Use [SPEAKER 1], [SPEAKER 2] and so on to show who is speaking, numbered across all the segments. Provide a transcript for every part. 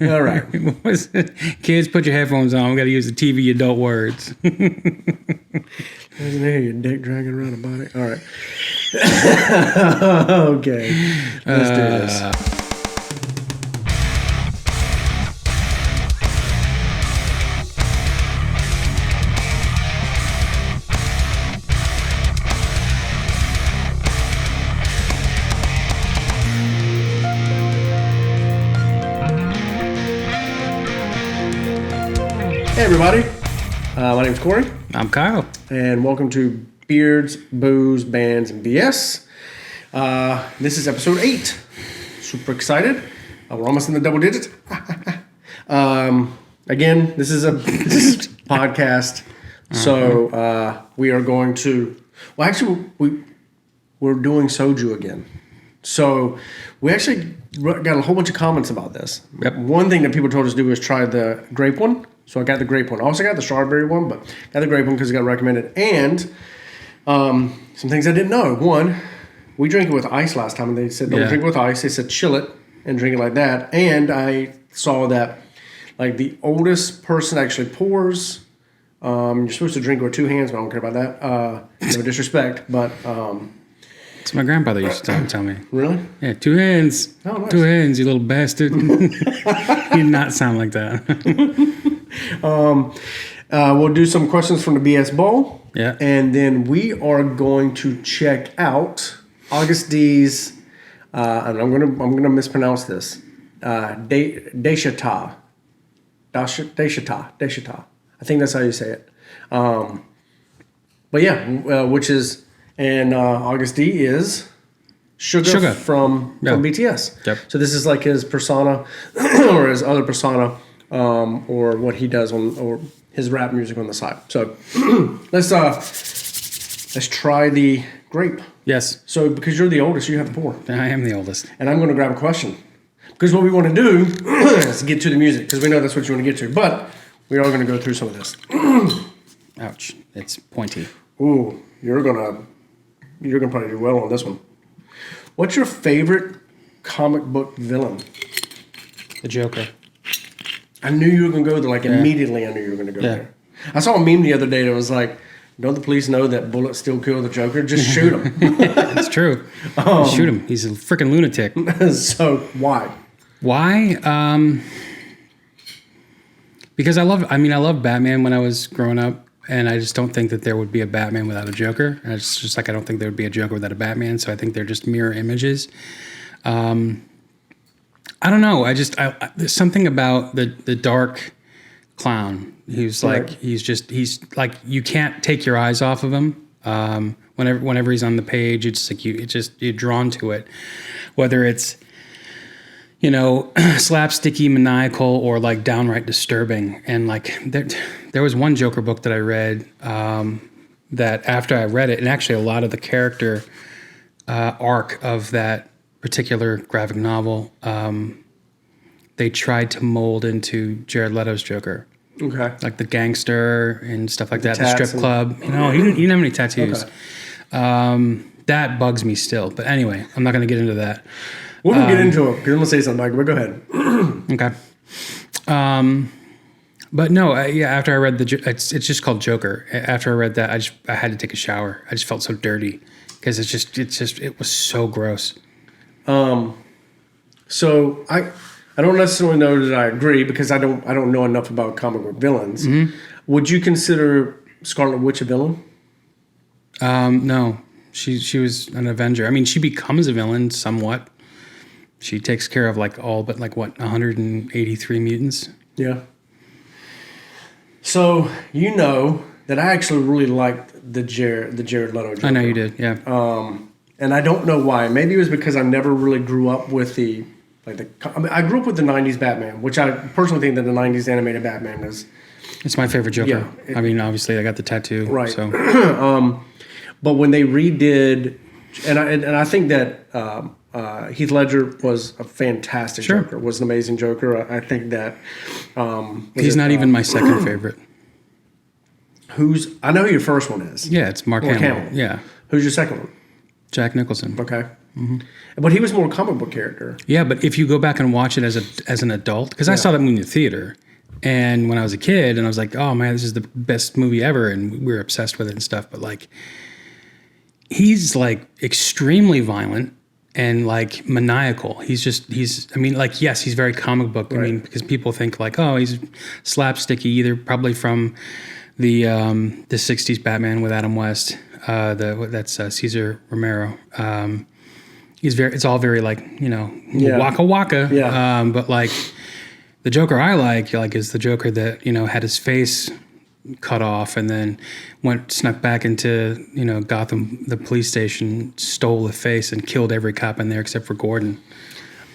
[SPEAKER 1] All right.
[SPEAKER 2] Kids, put your headphones on. We got to use the TV adult words.
[SPEAKER 1] Doesn't hear your dick dragging around a body. All right. Okay. Let's do this. Hey everybody, my name's Corey.
[SPEAKER 2] I'm Kyle.
[SPEAKER 1] And welcome to Beards, Booze, Bands, and BS. This is episode 8. Super excited. We're almost in the double digits. Again, this is a podcast. So we are going to... Well, actually, we're doing Soju again. So we actually got a whole bunch of comments about this.
[SPEAKER 2] Yep.
[SPEAKER 1] One thing that people told us to do was try the grape one. So I got the grape one. I also got the strawberry one, but got the grape one because it got recommended. And some things I didn't know. One, we drank it with ice last time, and they said don't drink it with ice. They said chill it and drink it like that. And I saw that like the oldest person actually pours. You're supposed to drink with 2 hands, but I don't care about that. No disrespect, but
[SPEAKER 2] That's what my grandfather used to tell me.
[SPEAKER 1] Really?
[SPEAKER 2] Yeah, 2 hands.
[SPEAKER 1] Oh, nice.
[SPEAKER 2] 2 hands, you little bastard. He did not sound like that.
[SPEAKER 1] We'll do some questions from the BS Bowl.
[SPEAKER 2] Yeah.
[SPEAKER 1] And then we are going to check out Agust D's, and I'm gonna mispronounce this, Daechwita. Daechwita. I think that's how you say it. But yeah, which is, and Agust D is Sugar. from BTS.
[SPEAKER 2] Yep.
[SPEAKER 1] So this is like his persona, or his other persona, or what he does or his rap music on the side. So let's try the grape.
[SPEAKER 2] Yes.
[SPEAKER 1] So because you're the oldest, you have to pour.
[SPEAKER 2] I am the oldest.
[SPEAKER 1] And I'm going to grab a question. Because what we want to do is get to the music, because we know that's what you want to get to. But we are going to go through some of this.
[SPEAKER 2] Ouch. It's pointy.
[SPEAKER 1] Ooh, you're gonna probably do well on this one. What's your favorite comic book villain?
[SPEAKER 2] The Joker.
[SPEAKER 1] I knew you were going to go there. Like, immediately I knew you were going to go there. I saw a meme the other day that was like, don't the police know that bullets still kill the Joker? Just shoot him.
[SPEAKER 2] It's true. Shoot him. He's a freaking lunatic.
[SPEAKER 1] So, why?
[SPEAKER 2] Why? Because I love Batman when I was growing up, and I just don't think that there would be a Batman without a Joker. And it's just like I don't think there would be a Joker without a Batman, so I think they're just mirror images. I don't know. There's something about the dark clown who's like he's like you can't take your eyes off of him. Whenever he's on the page, it's like you're drawn to it, whether it's slapsticky, maniacal, or like downright disturbing. And like there was one Joker book that I read that after I read it, and actually a lot of the character arc of that particular graphic novel, they tried to mold into Jared Leto's Joker.
[SPEAKER 1] Okay.
[SPEAKER 2] Like the gangster and stuff like that, the strip club. He didn't have any tattoos. Okay. That bugs me still. But anyway, I'm not going to get into that.
[SPEAKER 1] We're going to get into it, because I'm going to say something, Mike, but go ahead.
[SPEAKER 2] Okay. But no, after I read it's just called Joker. After I read that, I had to take a shower. I just felt so dirty because it was so gross.
[SPEAKER 1] So I don't necessarily know that I agree, because I don't know enough about comic book villains. Mm-hmm. Would you consider Scarlet Witch a villain?
[SPEAKER 2] No, she was an Avenger. I mean, she becomes a villain somewhat. She takes care of all but 183 mutants.
[SPEAKER 1] Yeah. So you know that I actually really liked the Jared Leto Joker.
[SPEAKER 2] I know you did, yeah.
[SPEAKER 1] And I don't know why. Maybe it was because I never really grew up with I grew up with the 90s Batman, which I personally think that the 90s animated Batman is...
[SPEAKER 2] It's my favorite Joker. Yeah, obviously I got the tattoo.
[SPEAKER 1] Right.
[SPEAKER 2] So.
[SPEAKER 1] But when they redid... And I think that Heath Ledger was a fantastic Joker, was an amazing Joker. I think that...
[SPEAKER 2] he's not even my second favorite.
[SPEAKER 1] I know who your first one is.
[SPEAKER 2] Yeah, it's Mark Hamill. Yeah.
[SPEAKER 1] Who's your second one?
[SPEAKER 2] Jack Nicholson.
[SPEAKER 1] Okay. But he was more a comic book character.
[SPEAKER 2] Yeah, but if you go back and watch it as an adult, because I saw that movie in the theater, and when I was a kid, and I was like, oh man, this is the best movie ever, and we were obsessed with it and stuff. But like, he's like extremely violent and like maniacal. I mean, like, yes, he's very comic book.
[SPEAKER 1] Right.
[SPEAKER 2] I mean, because people think like, oh, he's slapsticky, either probably from the '60s Batman with Adam West. That's Cesar Romero. It's all very like, waka waka.
[SPEAKER 1] Yeah.
[SPEAKER 2] But like the Joker I like is the Joker that, had his face cut off and then snuck back into, Gotham, the police station, stole the face and killed every cop in there except for Gordon.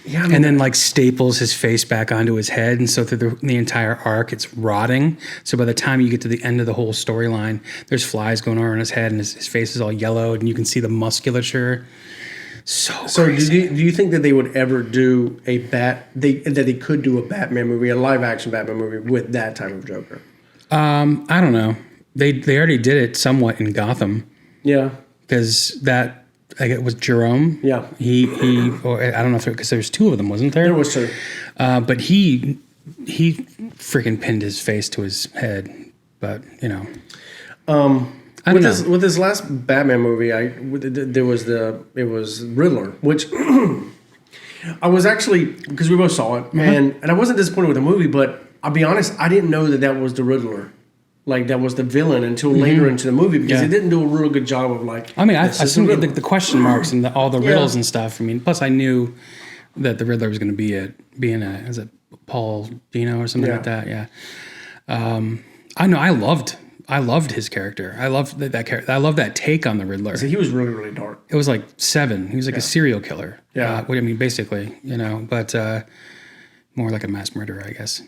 [SPEAKER 1] Yeah,
[SPEAKER 2] And then like staples his face back onto his head. And so through the entire arc, it's rotting. So by the time you get to the end of the whole storyline, there's flies going on his head and his face is all yellowed and you can see the musculature. So crazy.
[SPEAKER 1] Do you think that they would ever do that they could do a Batman movie, a live action Batman movie with that type of Joker?
[SPEAKER 2] I don't know. They already did it somewhat in Gotham.
[SPEAKER 1] Yeah.
[SPEAKER 2] Because it was Jerome.
[SPEAKER 1] Yeah.
[SPEAKER 2] Or I don't know if because there's two of them, wasn't there?
[SPEAKER 1] There was two.
[SPEAKER 2] But he freaking pinned his face to his head. But I don't know.
[SPEAKER 1] With this last Batman movie, it was Riddler, which I was actually, because we both saw it, and I wasn't disappointed with the movie, but I'll be honest, I didn't know that was the Riddler. Like, that was the villain until later into the movie, because it didn't do a real good job of, like...
[SPEAKER 2] I mean, I assumed the question marks and all the riddles and stuff. I mean, plus I knew that the Riddler was going to be is it Paul Dino or something like that? Yeah. I know, I loved his character. I loved that character. I love that take on the Riddler.
[SPEAKER 1] So he was really, really dark.
[SPEAKER 2] It was like Seven. He was like a serial killer.
[SPEAKER 1] Yeah.
[SPEAKER 2] I mean, basically, but more like a mass murderer, I guess.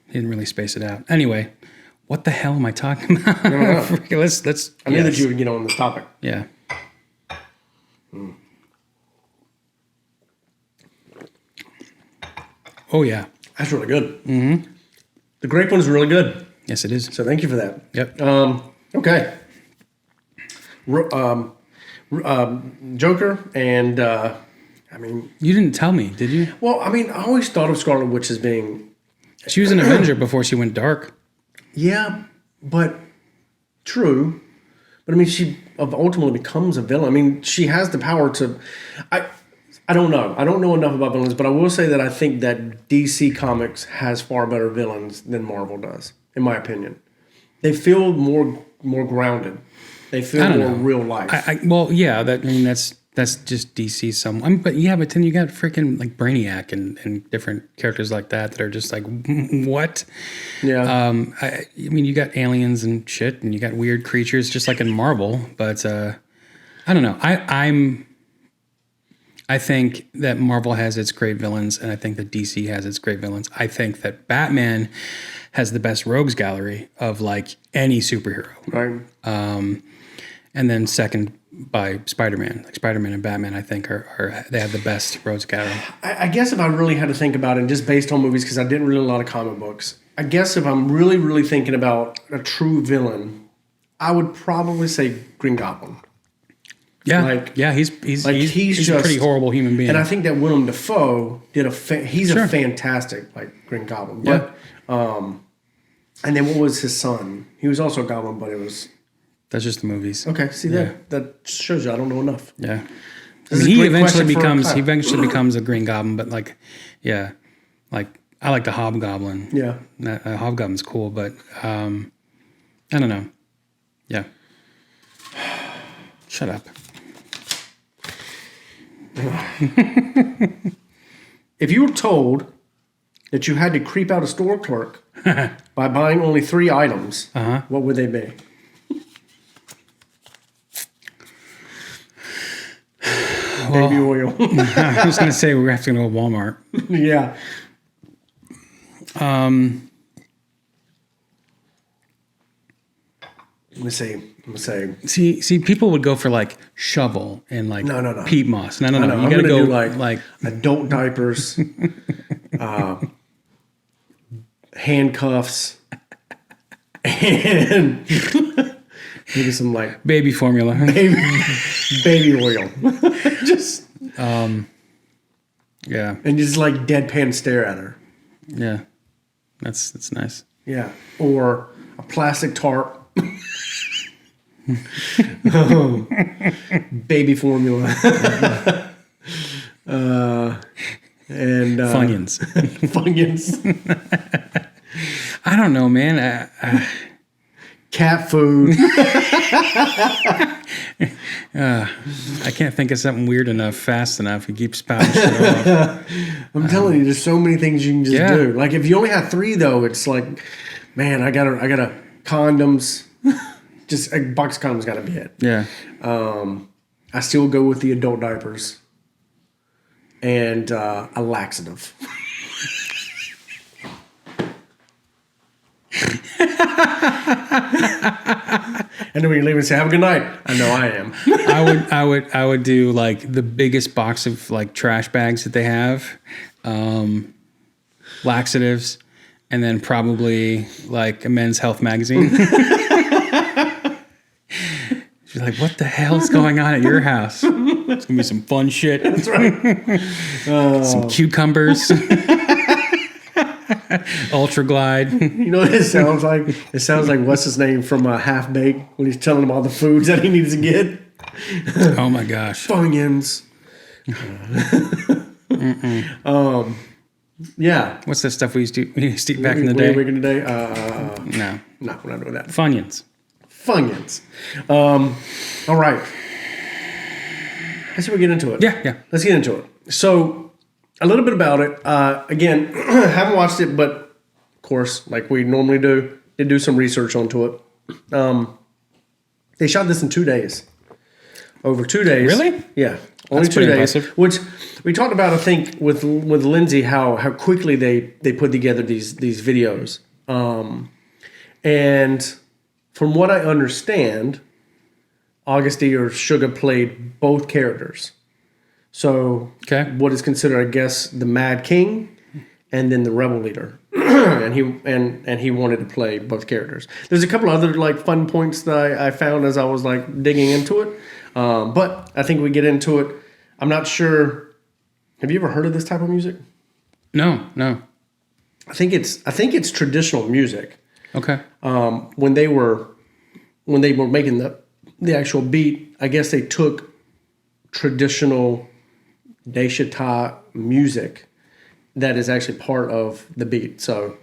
[SPEAKER 2] He didn't really space it out. Anyway, what the hell am I talking about?
[SPEAKER 1] I don't know.
[SPEAKER 2] let's.
[SPEAKER 1] I knew that you would get on this topic.
[SPEAKER 2] Yeah. Oh yeah.
[SPEAKER 1] That's really good. Mm-hmm. The grape one's really good.
[SPEAKER 2] Yes, it is.
[SPEAKER 1] So thank you for that.
[SPEAKER 2] Yep.
[SPEAKER 1] Okay. Joker and I mean,
[SPEAKER 2] you didn't tell me, did you?
[SPEAKER 1] Well, I mean, I always thought of Scarlet Witch as being.
[SPEAKER 2] She was an Avenger before she went dark.
[SPEAKER 1] Yeah, but true. But I mean, she ultimately becomes a villain. I mean, she has the power to. I don't know. I don't know enough about villains, but I will say that I think that DC Comics has far better villains than Marvel does, in my opinion. They feel more grounded. They feel more real life.
[SPEAKER 2] That's just DC but then you got freaking like Brainiac and different characters like that are just like, what?
[SPEAKER 1] Yeah.
[SPEAKER 2] I mean, you got aliens and shit, and you got weird creatures just like in Marvel, but I don't know. I think that Marvel has its great villains, and I think that DC has its great villains. I think that Batman has the best rogues gallery of like any superhero.
[SPEAKER 1] Right.
[SPEAKER 2] And then second by Spider-Man. Like Spider-Man and Batman, I think they have the best rogues gallery.
[SPEAKER 1] I guess if I really had to think about it, just based on movies, because I didn't read a lot of comic books, I guess if I'm really, really thinking about a true villain, I would probably say Green Goblin.
[SPEAKER 2] Yeah, he's just a pretty horrible human being.
[SPEAKER 1] And I think that Willem Dafoe did a fantastic Green Goblin. But and then what was his son? He was also a goblin, but it was.
[SPEAKER 2] That's just the movies.
[SPEAKER 1] Okay, see that shows you I don't know enough.
[SPEAKER 2] Yeah, he eventually becomes a Green Goblin, but I like the Hobgoblin.
[SPEAKER 1] Yeah,
[SPEAKER 2] Hobgoblin's cool, but I don't know. Yeah, shut up.
[SPEAKER 1] If you were told that you had to creep out a store clerk by buying only 3 items, what would they be? Baby oil.
[SPEAKER 2] I was going to say we're having to go to Walmart.
[SPEAKER 1] Yeah. Let me say.
[SPEAKER 2] See, people would go for like shovel and like
[SPEAKER 1] no.
[SPEAKER 2] peat moss. No.
[SPEAKER 1] You got to go like adult diapers, handcuffs, and maybe some like
[SPEAKER 2] baby formula,
[SPEAKER 1] baby oil.
[SPEAKER 2] Yeah.
[SPEAKER 1] And just like deadpan stare at her.
[SPEAKER 2] Yeah. That's nice.
[SPEAKER 1] Yeah. Or a plastic tarp. Baby formula. And
[SPEAKER 2] Funyuns.
[SPEAKER 1] Funyuns.
[SPEAKER 2] I don't know, man.
[SPEAKER 1] Cat food.
[SPEAKER 2] I can't think of something weird enough fast enough. He keeps spouting shit off.
[SPEAKER 1] I'm telling you, there's so many things you can just do. Like if you only have 3 though, it's like, man, I gotta condoms. Just a box of condoms gotta be it.
[SPEAKER 2] Yeah.
[SPEAKER 1] I still go with the adult diapers and a laxative. And then when you leave and say, "Have a good night," I know I am.
[SPEAKER 2] I would do like the biggest box of like trash bags that they have, laxatives, and then probably like a men's health magazine. She's like, "What the hell's going on at your house?" It's gonna be some fun shit.
[SPEAKER 1] That's right.
[SPEAKER 2] Some cucumbers. Ultra Glide.
[SPEAKER 1] You know what it sounds like? It sounds like what's his name from Half Baked when he's telling him all the foods that he needs to get.
[SPEAKER 2] Oh my gosh.
[SPEAKER 1] Funyuns. Yeah.
[SPEAKER 2] What's that stuff we used to eat back in the day?
[SPEAKER 1] No, we're not doing that.
[SPEAKER 2] Funyuns.
[SPEAKER 1] All right. Let's see if we get into it.
[SPEAKER 2] Yeah.
[SPEAKER 1] Let's get into it. So, a little bit about it. Again, haven't watched it, but of course, like we normally do, did do some research onto it. They shot this in 2 days. Over 2 days.
[SPEAKER 2] Really?
[SPEAKER 1] Yeah. Only
[SPEAKER 2] That's
[SPEAKER 1] 2
[SPEAKER 2] pretty
[SPEAKER 1] days.
[SPEAKER 2] impressive.
[SPEAKER 1] Which we talked about, I think, with Lindsay, how quickly they put together these videos. And from what I understand, Agust D or Sugar played both characters. So what is considered, I guess, the Mad King and then the Rebel Leader. and he wanted to play both characters. There's a couple other like fun points that I found as I was like digging into it. But I think we get into it. I'm not sure. Have you ever heard of this type of music?
[SPEAKER 2] No.
[SPEAKER 1] I think it's traditional music.
[SPEAKER 2] Okay.
[SPEAKER 1] When they were making the actual beat, I guess they took traditional Daechwita music that is actually part of the beat. So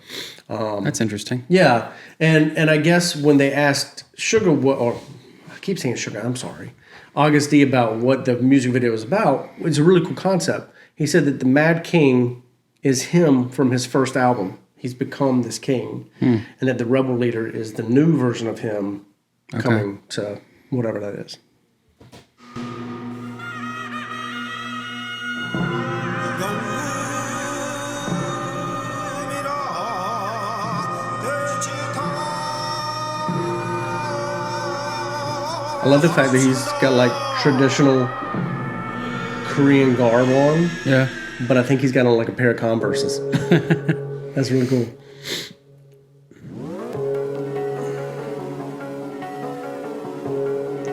[SPEAKER 2] that's interesting.
[SPEAKER 1] Yeah, and I guess when they asked Sugar, I keep saying Sugar, I'm sorry, Agust D about what the music video is about, it's a really cool concept. He said that the Mad King is him from his first album. He's become this king, and that the Rebel Leader is the new version of him coming to whatever that is. I love the fact that he's got like traditional Korean garb on.
[SPEAKER 2] Yeah.
[SPEAKER 1] But I think he's got on like a pair of Converses. That's really cool.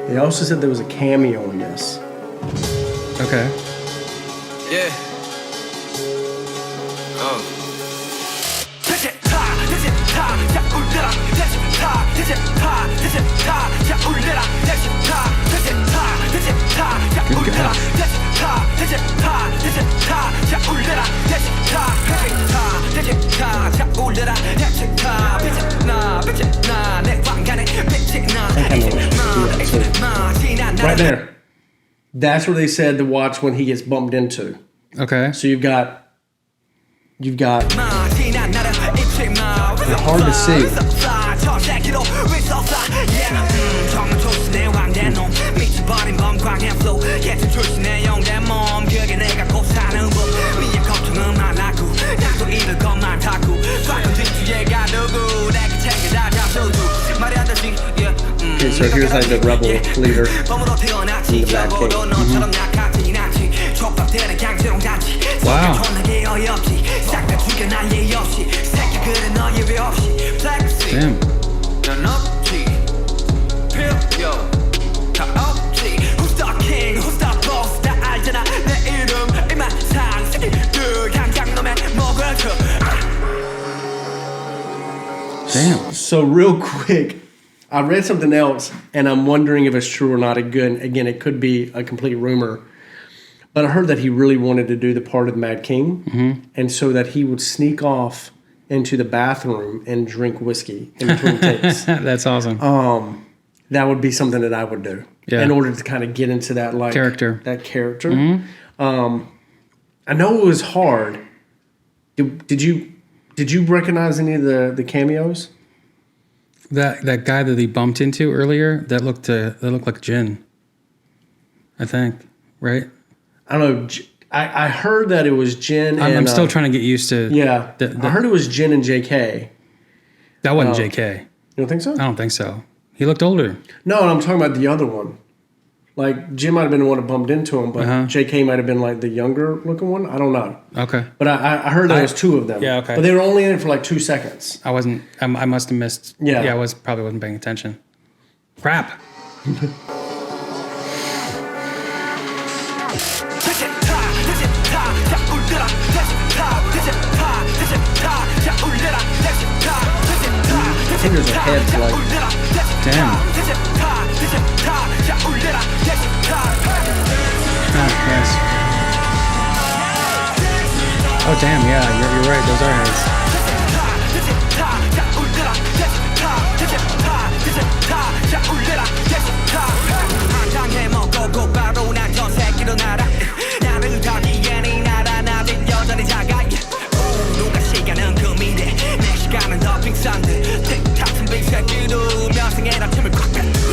[SPEAKER 1] They also said there was a cameo in this.
[SPEAKER 2] Okay.
[SPEAKER 3] Yeah.
[SPEAKER 1] Right there. That's where they said to watch when he gets bumped into.
[SPEAKER 2] Okay.
[SPEAKER 1] So you've got it's hard to see. Okay, so here's like the rebel leader, the Mad King.
[SPEAKER 2] Wow. Damn.
[SPEAKER 1] So real quick, I read something else, and I'm wondering if it's true or not. Again, it could be a complete rumor. But I heard that he really wanted to do the part of the Mad King, and so that he would sneak off into the bathroom and drink whiskey in between takes.
[SPEAKER 2] That's awesome.
[SPEAKER 1] That would be something that I would do in order to kind of get into that
[SPEAKER 2] Character.
[SPEAKER 1] That character. I know it was hard. Did you recognize any of the cameos?
[SPEAKER 2] That guy that he bumped into earlier, that looked like Jin. I think, right?
[SPEAKER 1] I don't know. I heard that it was Jin.
[SPEAKER 2] I'm still trying to get used to.
[SPEAKER 1] Yeah, I heard it was Jin and JK.
[SPEAKER 2] That wasn't JK.
[SPEAKER 1] You don't think so?
[SPEAKER 2] I don't think so. He looked older.
[SPEAKER 1] No, I'm talking about the other one. Like Jin might have been the one that bumped into him, but JK might have been like the younger looking one. I don't know.
[SPEAKER 2] Okay.
[SPEAKER 1] But I heard there was two of them.
[SPEAKER 2] Yeah. Okay.
[SPEAKER 1] But they were only in it for like 2 seconds.
[SPEAKER 2] I must have missed.
[SPEAKER 1] Yeah.
[SPEAKER 2] I probably wasn't paying attention. Crap.
[SPEAKER 1] Fingers are heads like.
[SPEAKER 2] Damn. Oh, yes. Oh, damn, yeah, you're right, those are heads.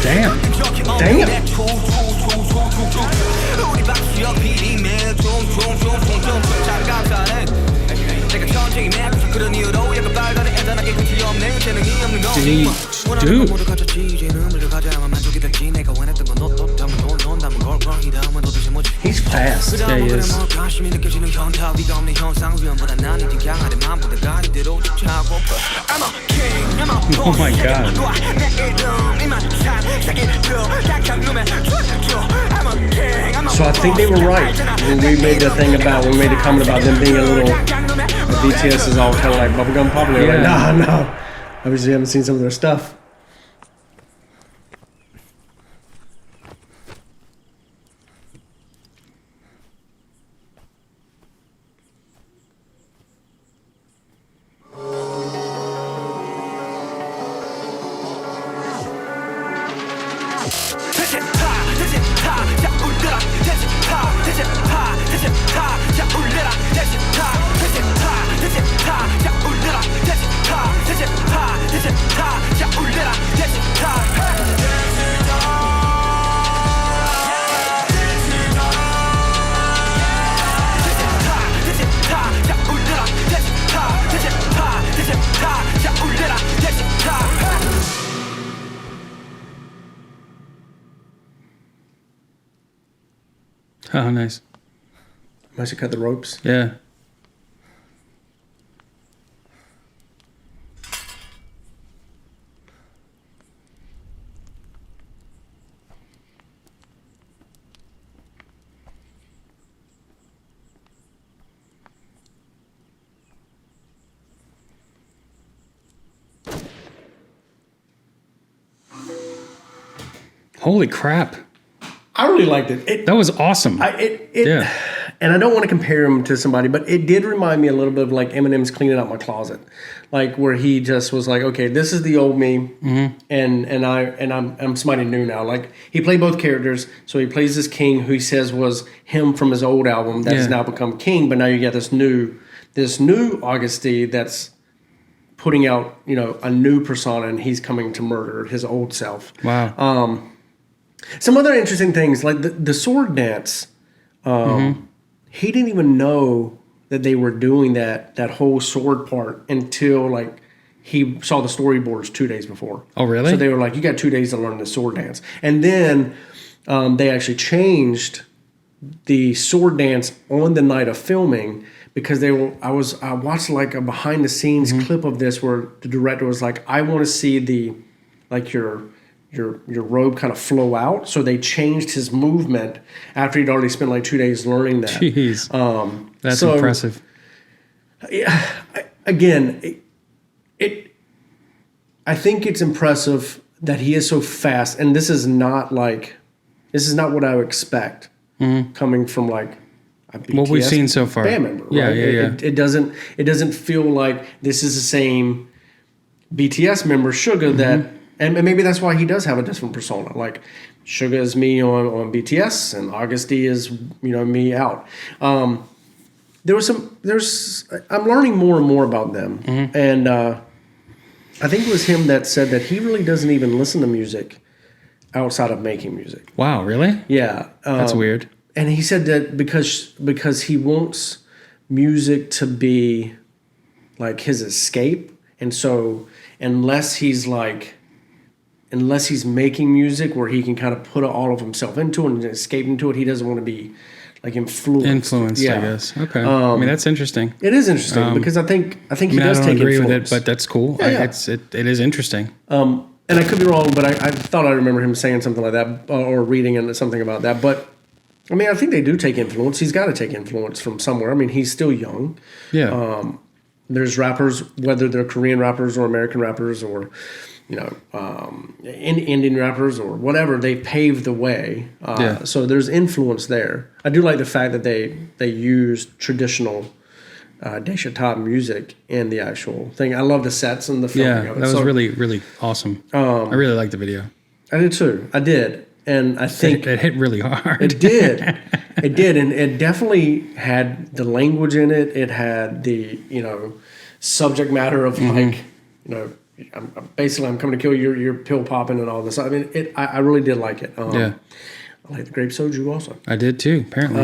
[SPEAKER 2] Damn. Dude.
[SPEAKER 1] He's fast.
[SPEAKER 2] Yeah, he is. Oh my god.
[SPEAKER 1] So I think they were right when we made the comment about them being a little. The BTS is all kind of like bubblegum pop. They're like, no. Obviously, you haven't seen some of their stuff.
[SPEAKER 2] Oh, nice.
[SPEAKER 1] Must have cut the ropes.
[SPEAKER 2] Yeah. Holy crap.
[SPEAKER 1] I really liked it.
[SPEAKER 2] That was awesome.
[SPEAKER 1] Yeah. And I don't want to compare him to somebody, but it did remind me a little bit of like Eminem's Cleaning Out My Closet, like where he just was like, okay, this is the old me, and I'm somebody new now. Like he played both characters, so he plays this king who he says was him from his old album that has now become king, but now you got this new Agust D that's putting out a new persona, and he's coming to murder his old self.
[SPEAKER 2] Wow.
[SPEAKER 1] Some other interesting things, like the sword dance, he didn't even know that they were doing that whole sword part until like he saw the storyboards 2 days before.
[SPEAKER 2] Oh, really?
[SPEAKER 1] So they were like, you got 2 days to learn the sword dance. And then they actually changed the sword dance on the night of filming because I watched like a behind the scenes clip of this where the director was like, I want to see your robe kind of flow out. So they changed his movement after he'd already spent like 2 days learning that.
[SPEAKER 2] Jeez. That's impressive.
[SPEAKER 1] Yeah. Again, I think it's impressive that he is so fast, and this is not what I would expect coming from like a BTS
[SPEAKER 2] What we've seen so far.
[SPEAKER 1] band member.
[SPEAKER 2] Yeah,
[SPEAKER 1] right?
[SPEAKER 2] yeah.
[SPEAKER 1] It doesn't feel like this is the same BTS member Suga that, and maybe that's why he does have a different persona. Like Suga is me on BTS, and Agust D is me out. I'm learning more and more about them, and I think it was him that said that he really doesn't even listen to music outside of making music.
[SPEAKER 2] Wow, really?
[SPEAKER 1] Yeah,
[SPEAKER 2] That's weird.
[SPEAKER 1] and he said that because he wants music to be like his escape, and so unless he's making music where he can kind of put all of himself into it and escape into it, he doesn't want to be like influenced.
[SPEAKER 2] I guess. Okay. I mean, that's interesting.
[SPEAKER 1] It is interesting because I think he does
[SPEAKER 2] I don't
[SPEAKER 1] take
[SPEAKER 2] agree
[SPEAKER 1] influence.
[SPEAKER 2] with it, but that's cool.
[SPEAKER 1] Yeah.
[SPEAKER 2] It is interesting.
[SPEAKER 1] And I could be wrong, but I thought I remember him saying something like that or reading something about that. But I mean, I think they do take influence. He's got to take influence from somewhere. I mean, he's still young.
[SPEAKER 2] Yeah.
[SPEAKER 1] There's rappers, whether they're Korean rappers or American rappers or Indian rappers or whatever, they paved the way. So there's influence there. I do like the fact that they used traditional Daechwita music in the actual thing. I love the sets and the filming of it.
[SPEAKER 2] That was really, really awesome. I really liked the video.
[SPEAKER 1] I did too. I did. And I think
[SPEAKER 2] it hit really hard.
[SPEAKER 1] It did. It did. And it definitely had the language in it. It had the, subject matter of like, I'm coming to kill you, you're pill popping and all this. I mean, I really did like it. I like the Grape Soju also.
[SPEAKER 2] I did too, apparently.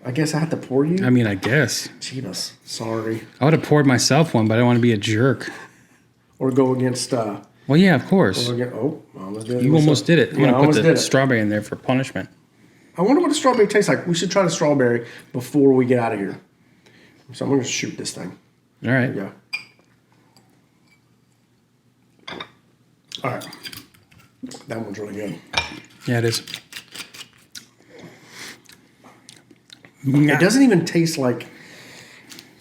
[SPEAKER 1] I guess I had to pour you?
[SPEAKER 2] I mean, I guess.
[SPEAKER 1] Jeebus. Sorry.
[SPEAKER 2] I would have poured myself one, but I don't want to be a jerk.
[SPEAKER 1] Or go against...
[SPEAKER 2] well, yeah, of course.
[SPEAKER 1] I almost did it.
[SPEAKER 2] You almost did it. I'm going to put the strawberry in there for punishment.
[SPEAKER 1] I wonder what the strawberry tastes like. We should try the strawberry before we get out of here. So I'm going to shoot this thing.
[SPEAKER 2] All right.
[SPEAKER 1] There you go. All right. That one's really good.
[SPEAKER 2] Yeah, it is.
[SPEAKER 1] It doesn't even taste like...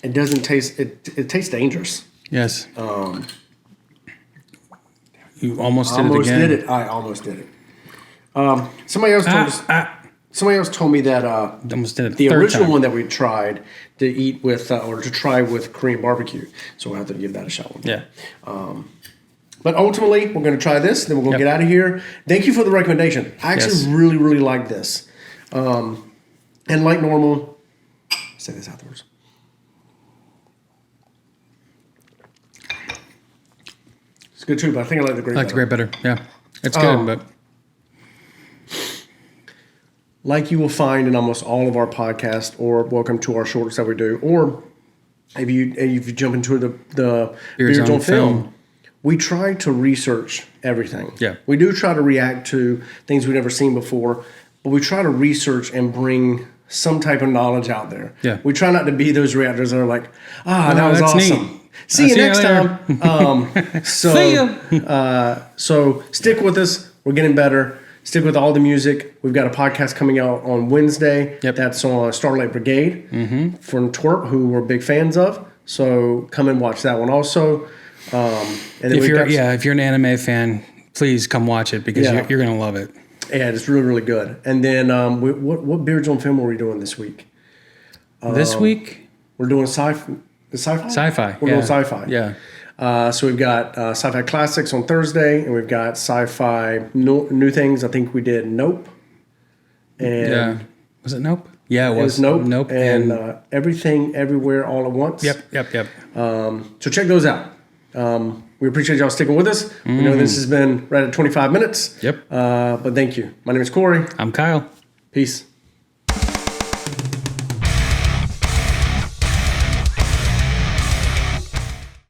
[SPEAKER 1] It doesn't taste... It tastes dangerous.
[SPEAKER 2] Yes. You almost did it again.
[SPEAKER 1] I almost did it. Somebody else told us... Somebody else told me that
[SPEAKER 2] almost did it
[SPEAKER 1] the original
[SPEAKER 2] time.
[SPEAKER 1] one that we tried to eat with or to try with Korean barbecue. So we'll have to give that a shot.
[SPEAKER 2] Yeah.
[SPEAKER 1] But ultimately, we're going to try this. Then we're going to get out of here. Thank you for the recommendation. I actually really, really like this. And like normal, say this afterwards. It's good too, but I think I like the grape.
[SPEAKER 2] I like the grape better. Yeah, it's good, but
[SPEAKER 1] like you will find in almost all of our podcasts, or welcome to our shorts that we do, or if you jump into the Beards on Film, we try to research everything.
[SPEAKER 2] Yeah,
[SPEAKER 1] we do try to react to things we've never seen before, but we try to research and bring some type of knowledge out there.
[SPEAKER 2] Yeah,
[SPEAKER 1] we try not to be those reactors that are like, that was awesome.
[SPEAKER 2] Neat.
[SPEAKER 1] See you next time.
[SPEAKER 2] See you.
[SPEAKER 1] So stick with us. We're getting better. Stick with all the music. We've got a podcast coming out on Wednesday.
[SPEAKER 2] Yep.
[SPEAKER 1] That's on Starlight Brigade from Twerp, who we're big fans of. So come and watch that one also. And then
[SPEAKER 2] if you're an anime fan, please come watch it because you're going to love it.
[SPEAKER 1] Yeah, it's really, really good. And then what Beards on Film are we doing this week?
[SPEAKER 2] This week?
[SPEAKER 1] We're doing sci-fi.
[SPEAKER 2] Sci-fi.
[SPEAKER 1] We're doing sci-fi.
[SPEAKER 2] Yeah.
[SPEAKER 1] So we've got sci-fi classics on Thursday, and we've got sci-fi new things. I think we did Nope. And
[SPEAKER 2] was it Nope? Yeah, it was.
[SPEAKER 1] Nope.
[SPEAKER 2] Nope.
[SPEAKER 1] And Everything, Everywhere, All at Once.
[SPEAKER 2] Yep.
[SPEAKER 1] So check those out. We appreciate y'all sticking with us. We know this has been right at 25 minutes.
[SPEAKER 2] Yep.
[SPEAKER 1] But thank you. My name is Corey.
[SPEAKER 2] I'm Kyle.
[SPEAKER 1] Peace.